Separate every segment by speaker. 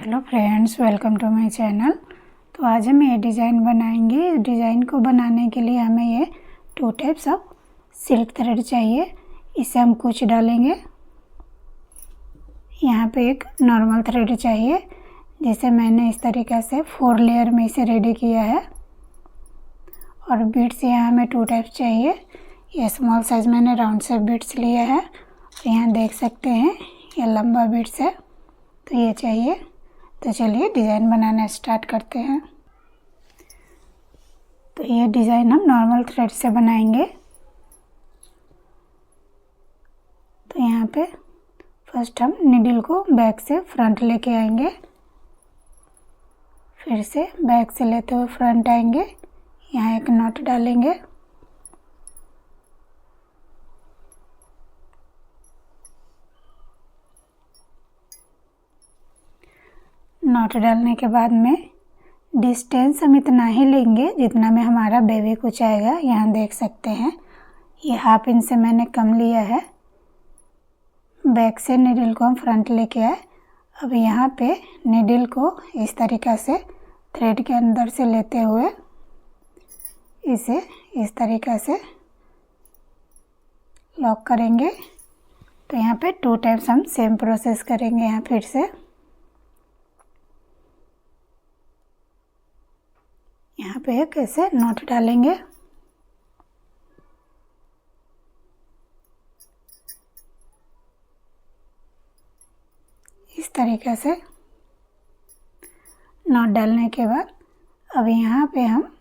Speaker 1: Hello friends, welcome to my channel. तो आज हम ये डिज़ाइन बनाएंगे। इस डिज़ाइन को बनाने के लिए हमें ये 2 टाइप्स ऑफ सिल्क थ्रेड चाहिए। इसे हम कुछ डालेंगे। यहाँ पे एक नॉर्मल थ्रेड चाहिए, जिसे मैंने इस तरीक़े से 4 लेयर में इसे रेडी किया है। और बीड्स यहाँ हमें 2 टाइप्स चाहिए। ये स्मॉल साइज़ मैंने राउंड शेप बीड्स लिया है। यहाँ देख सकते हैं ये लंबा बीड्स है, तो ये चाहिए। तो चलिए डिज़ाइन बनाना स्टार्ट करते हैं। तो ये डिज़ाइन हम नॉर्मल थ्रेड से बनाएंगे। तो यहाँ पे फर्स्ट हम नीडल को बैक से फ्रंट लेके आएंगे, फिर से बैक से लेते हुए फ्रंट आएंगे। यहाँ एक नॉट डालेंगे। नॉट डालने के बाद में डिस्टेंस हम इतना ही लेंगे जितना में हमारा बेबी कुछ आएगा। यहाँ देख सकते हैं ये 1/2 इंच से मैंने कम लिया है। बैक से नीडल को हम फ्रंट लेके आए। अब यहाँ पे नीडल को इस तरीक़ा से थ्रेड के अंदर से लेते हुए इसे इस तरीक़ा से लॉक करेंगे। तो यहाँ पे 2 टाइम्स हम सेम प्रोसेस करेंगे। यहाँ फिर से यहाँ पे एक ऐसे नॉट डालेंगे। इस तरीक़े से नॉट डालने के बाद अब यहाँ पे हम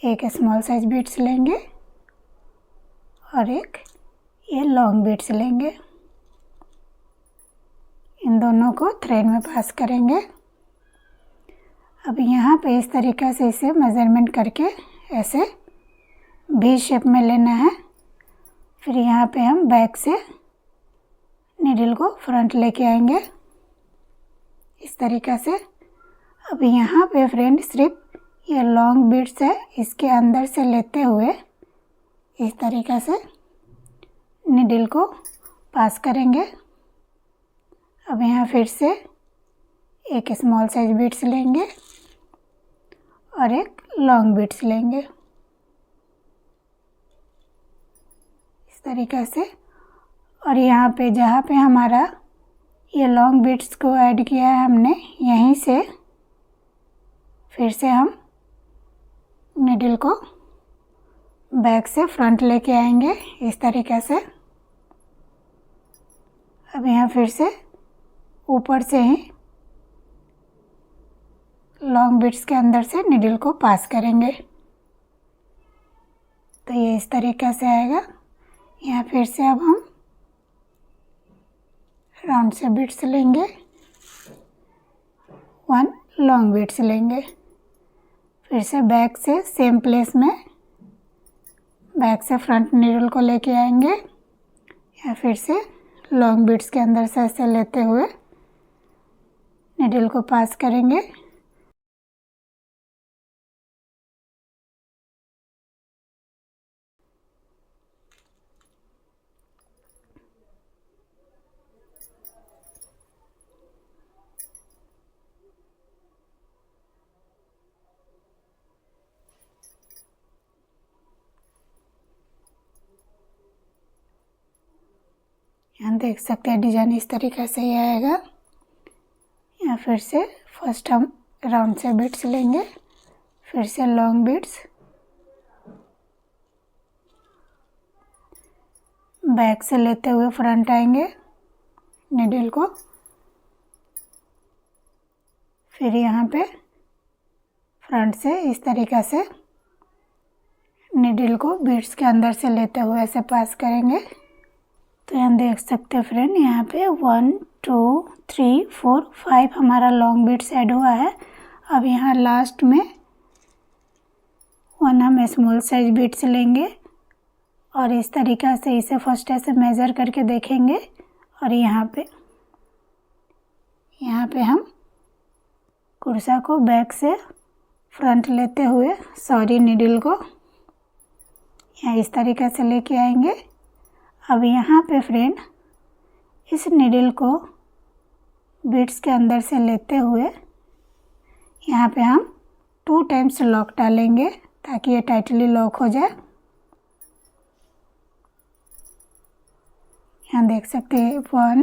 Speaker 1: एक स्मॉल साइज बीड्स लेंगे और एक ये लॉन्ग बीड्स लेंगे। इन दोनों को थ्रेड में पास करेंगे। अब यहाँ पे इस तरीक़ा से इसे मेज़रमेंट करके ऐसे वी शेप में लेना है। फिर यहाँ पे हम बैक से नीडल को फ्रंट लेके आएंगे इस तरीक़ा से। अब यहाँ पे फ्रेंड सिर्फ ये लॉन्ग बीड्स है, इसके अंदर से लेते हुए इस तरीक़ा से नीडल को पास करेंगे। अब यहाँ फिर से एक स्मॉल साइज बीड्स लेंगे और एक लॉन्ग बीड्स लेंगे इस तरीक़ा से। और यहाँ पे जहाँ पे हमारा ये लॉन्ग बीड्स को ऐड किया है हमने, यहीं से फिर से हम नीडल को बैक से फ्रंट लेके आएंगे इस तरीक़े से। अब यहाँ फिर से ऊपर से ही लॉन्ग बीड्स के अंदर से नीडल को पास करेंगे। तो ये इस तरीक़े से आएगा। यहाँ फिर से अब हम राउंड से बीड्स लेंगे, 1 लॉन्ग बीड्स लेंगे। फिर से बैक से सेम प्लेस में बैक से फ्रंट नीडल को लेके आएंगे। या फिर से लॉन्ग बीड्स के अंदर से ऐसे लेते हुए नीडल को पास करेंगे। यहाँ देख सकते हैं डिज़ाइन इस तरीक़े से ही आएगा। या फिर से फर्स्ट हम राउंड से बीड्स लेंगे, फिर से लॉन्ग बीड्स, बैक से लेते हुए फ्रंट आएंगे नीडल को। फिर यहाँ पे फ्रंट से इस तरीक़ा से नीडल को बीड्स के अंदर से लेते हुए ऐसे पास करेंगे। तो यहाँ देख सकते हैं फ्रेंड, यहाँ पे 1 2 3 4 5 हमारा लॉन्ग बीड्स ऐड हुआ है। अब यहाँ लास्ट में 1 हम स्मॉल साइज बीड्स लेंगे और इस तरीक़ा से इसे फर्स्ट ऐसे मेज़र करके देखेंगे। और यहाँ पे हम कुर्सा को बैक से फ्रंट लेते हुए नीडल को यहाँ इस तरीक़े से लेके आएंगे। अब यहाँ पे फ्रेंड इस नीडल को बीड्स के अंदर से लेते हुए यहाँ पे हम 2 टाइम्स लॉक डालेंगे ताकि ये टाइटली लॉक हो जाए। यहाँ देख सकते हैं 1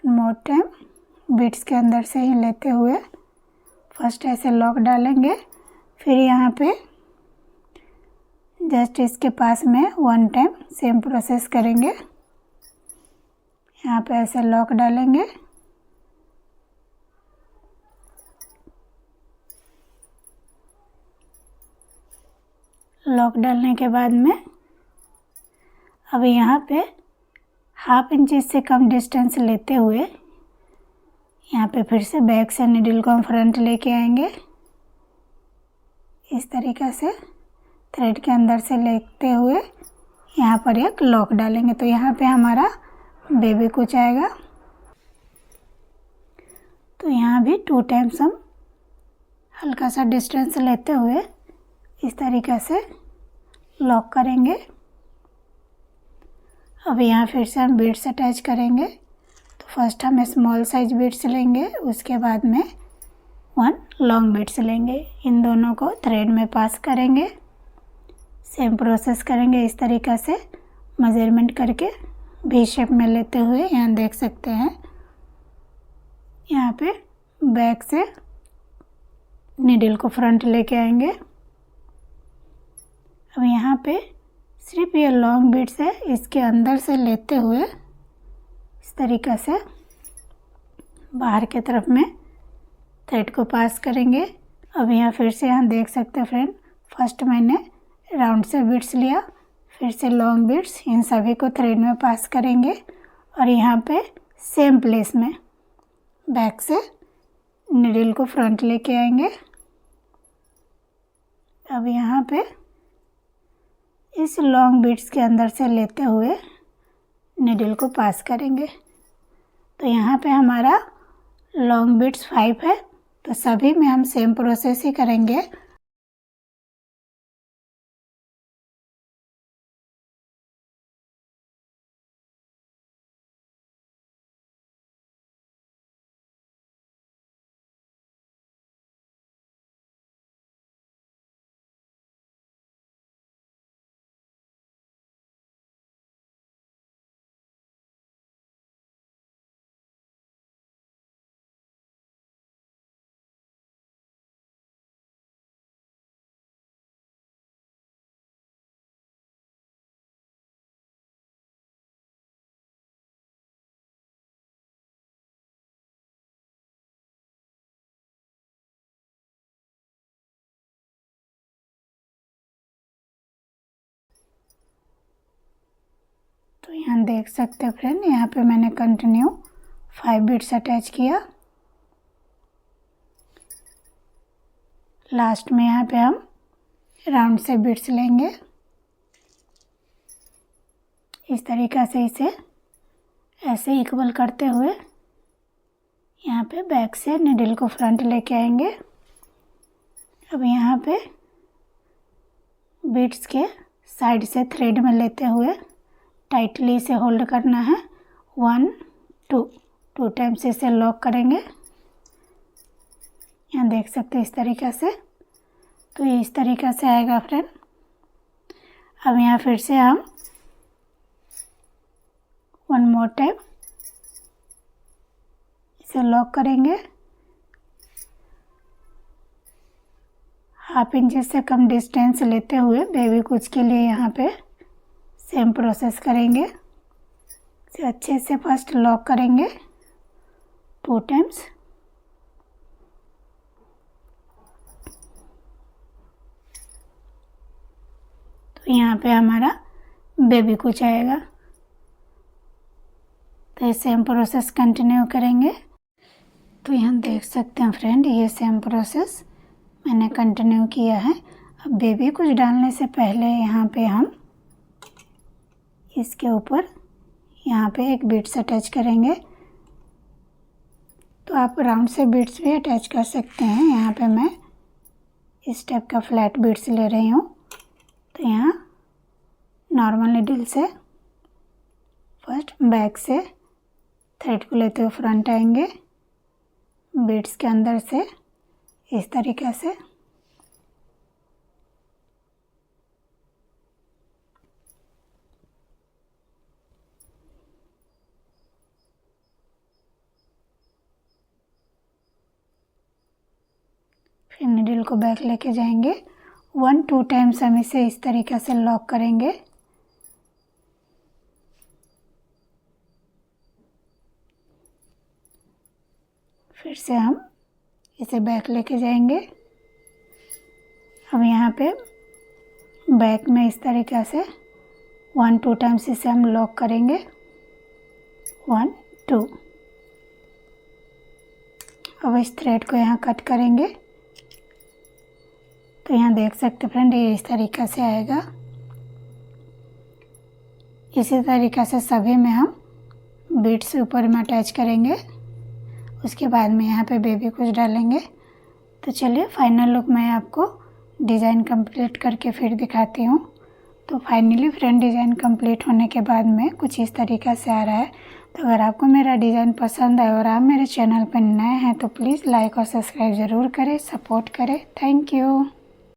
Speaker 1: मोर टाइम बीड्स के अंदर से ही लेते हुए फर्स्ट ऐसे लॉक डालेंगे, फिर यहाँ पे जस्ट इसके पास में 1 टाइम सेम प्रोसेस करेंगे। यहाँ पे ऐसे लॉक डालेंगे, लॉक डालने के बाद में अब यहाँ पे 1/2 इंच से कम डिस्टेंस लेते हुए यहाँ पे फिर से बैक से नीडल को हम फ्रंट लेके आएंगे। इस तरीक़ा से थ्रेड के अंदर से लेते हुए यहाँ पर एक लॉक डालेंगे, तो यहाँ पे हमारा बेबी कुछ आएगा। तो यहाँ भी 2 टाइम्स हम हल्का सा डिस्टेंस लेते हुए इस तरीक़ा से लॉक करेंगे। अब यहाँ फिर से हम बीड्स अटैच करेंगे, तो फर्स्ट हम स्मॉल साइज बीड्स लेंगे, उसके बाद में 1 लॉन्ग बीड्स लेंगे। इन दोनों को थ्रेड में पास करेंगे, सेम प्रोसेस करेंगे इस तरीक़ा से मेजरमेंट करके वी शेप में लेते हुए। यहाँ देख सकते हैं यहाँ पे बैक से नीडल को फ्रंट लेके आएंगे। अब यहाँ पे सिर्फ ये लॉन्ग बीड्स है, इसके अंदर से लेते हुए इस तरीक़ा से बाहर के तरफ में थ्रेड को पास करेंगे। अब यहाँ फिर से यहाँ देख सकते हैं फ्रेंड, फर्स्ट मैंने राउंड से बीड्स लिया, फिर से लॉन्ग बीड्स, इन सभी को थ्रेड में पास करेंगे और यहाँ पे सेम प्लेस में बैक से नीडल को फ्रंट लेके आएंगे। अब यहाँ पे इस लॉन्ग बीड्स के अंदर से लेते हुए नीडल को पास करेंगे। तो यहाँ पे हमारा लॉन्ग बीड्स 5 है, तो सभी में हम सेम प्रोसेस ही करेंगे। तो यहाँ देख सकते हैं फ्रेंड, यहाँ पे मैंने कंटिन्यू 5 बीड्स अटैच किया। लास्ट में यहाँ पे हम राउंड से बीड्स लेंगे, इस तरीक़ा से इसे ऐसे इक्वल करते हुए यहाँ पे बैक से नीडल को फ्रंट लेके आएंगे। अब यहाँ पे बीड्स के साइड से थ्रेड में लेते हुए टाइटली इसे होल्ड करना है, 1 2 टाइम्स इसे लॉक करेंगे। यहाँ देख सकते हैं इस तरीक़ा से, तो ये इस तरीक़ा से आएगा फ्रेंड। अब यहाँ फिर से हम 1 मोर टाइम इसे लॉक करेंगे। 1/2 इंच से कम डिस्टेंस लेते हुए बेबी कुछ के लिए यहाँ पे सेम प्रोसेस करेंगे। इसे अच्छे से फर्स्ट लॉक करेंगे 2 टाइम्स, तो यहाँ पे हमारा बेबी कुछ आएगा। तो ये सेम प्रोसेस कंटिन्यू करेंगे। तो यहाँ देख सकते हैं फ्रेंड, ये सेम प्रोसेस मैंने कंटिन्यू किया है। अब बेबी कुछ डालने से पहले यहाँ पे हम इसके ऊपर यहाँ पे एक बीड्स अटैच करेंगे। तो आप राउंड से बीड्स भी अटैच कर सकते हैं। यहाँ पे मैं इस टाइप का फ्लैट बीड्स ले रही हूँ। तो यहाँ नॉर्मल नीडल से फर्स्ट बैक से थ्रेड को लेते हुए फ्रंट आएंगे, बीड्स के अंदर से इस तरीके से। फिर नीडल को बैक लेके जाएंगे, 1-2 टाइम्स हम इसे इस तरीके से लॉक करेंगे। फिर से हम इसे बैक लेके जाएंगे। अब यहाँ पे बैक में इस तरीके से 1-2 टाइम्स इसे हम लॉक करेंगे, 1-2। अब इस थ्रेड को यहाँ कट करेंगे, तो यहाँ देख सकते फ्रेंड ये इस तरीके से आएगा। इसी तरीके से सभी में हम बीड्स ऊपर में अटैच करेंगे, उसके बाद में यहाँ पे बेबी कुछ डालेंगे। तो चलिए फाइनल लुक मैं आपको डिज़ाइन कंप्लीट करके फिर दिखाती हूँ। तो फाइनली फ्रेंड डिज़ाइन कंप्लीट होने के बाद में कुछ इस तरीक़े से आ रहा है। तो अगर आपको मेरा डिज़ाइन पसंद आए और आप मेरे चैनल पर नए हैं तो प्लीज़ लाइक और सब्सक्राइब ज़रूर करें, सपोर्ट करें। Thank you.